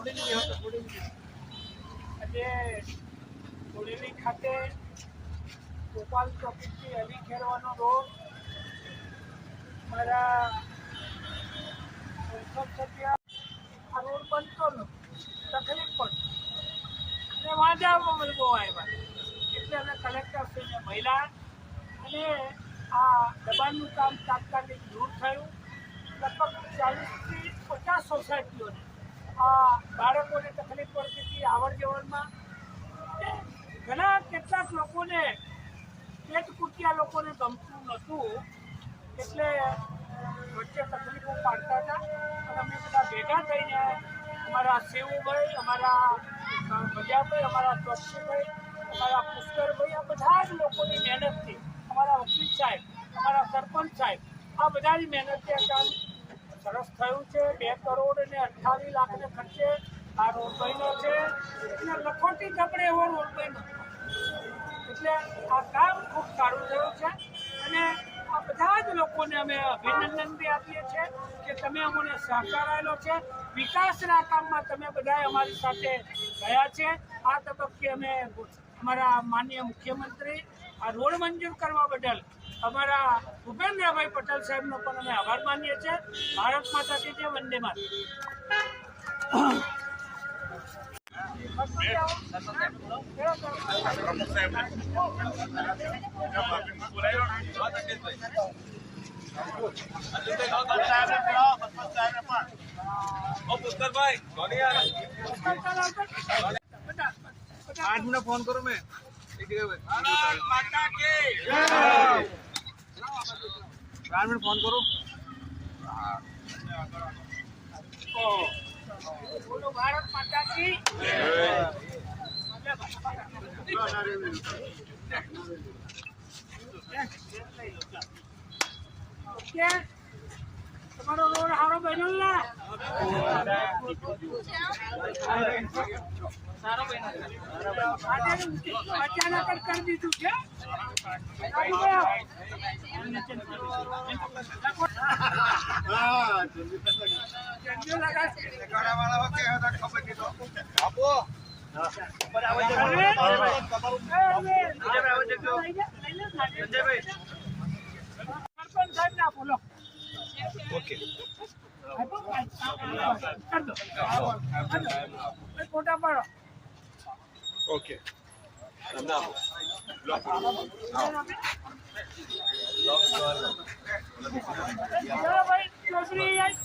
આજે બોડેલી ખાતે ગોપાલ ચોકીથી અલી ખેરવાનો રોડ મારા સભ્ય આ રોડ બંધ કરો તકલીફ પણ અને વાંધા પણ બહુ આવ્યા એટલે અમે કલેક્ટરશ્રીને મહિલા અને આ દબાણનું કામ તાત્કાલિક દૂર થયું. લગભગ 40થી 50 સોસાયટીઓને આ બાળકોને તકલીફ પડતી હતી આવડ જવડમાં. ઘણા કેટલાક લોકોને પેટ કૂટિયા લોકોને ગમતું નહોતું એટલે વચ્ચે તકલીફો પાડતા હતા. અને અમે બધા ભેગા થઈને અમારા સેવુભાઈ, અમારા મજાભાઈ, અમારા ચોકસીભાઈ, અમારા પુષ્કરભાઈ, આ બધા જ લોકોની મહેનતથી, અમારા વકીલ સાહેબ, અમારા સરપંચ સાહેબ, આ બધાની મહેનતથી આ કામ સરસ થયું છે. 2 કરોડ અને 28 લાખને ખર્ચે આ રોડ બન્યો છે અને લખોટી કપડે એવો રોડ બન્યો એટલે આ કામ ખૂબ સારું થયું છે. અને આ બધા જ લોકોને અમે અભિનંદન બી આપીએ છીએ કે તમે અમને સહકાર આવેલો છે. વિકાસના કામમાં તમે બધા અમારી સાથે ગયા છે. આ તબક્કે અમે અમારા માનનીય મુખ્યમંત્રી આ રોડ મંજૂર કરવા બદલ અમારા ભૂપેન્દ્રભાઈ પટેલ સાહેબનો પણ અમે આભાર માનીએ છીએ. ભારત માતા કી જય, વંદે માતરમ. आज मैं फोन करूँ मैं फोन करूँ બોલો ભારત માતા કી ઓકે. તમારો રોડ સારો બન્યો ને? અચાનક જ કરી દીધું છે. બોલો ओके ફોટા પાડો. ओके ચલો ભાઈ ચોકડી આય.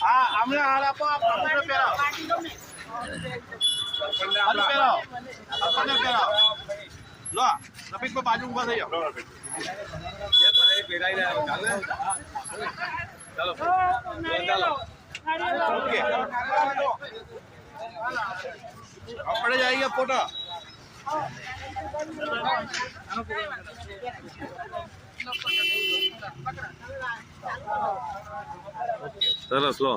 हाँ हमने हाल आपको आप अपने पेराओ अपने पेराओ लो रफीक को बाजू ऊपर થઈ જાઓ ये पहले पेरा ही रहा चलो ओके अब पड़े जाएगा फोटो चलो स्लो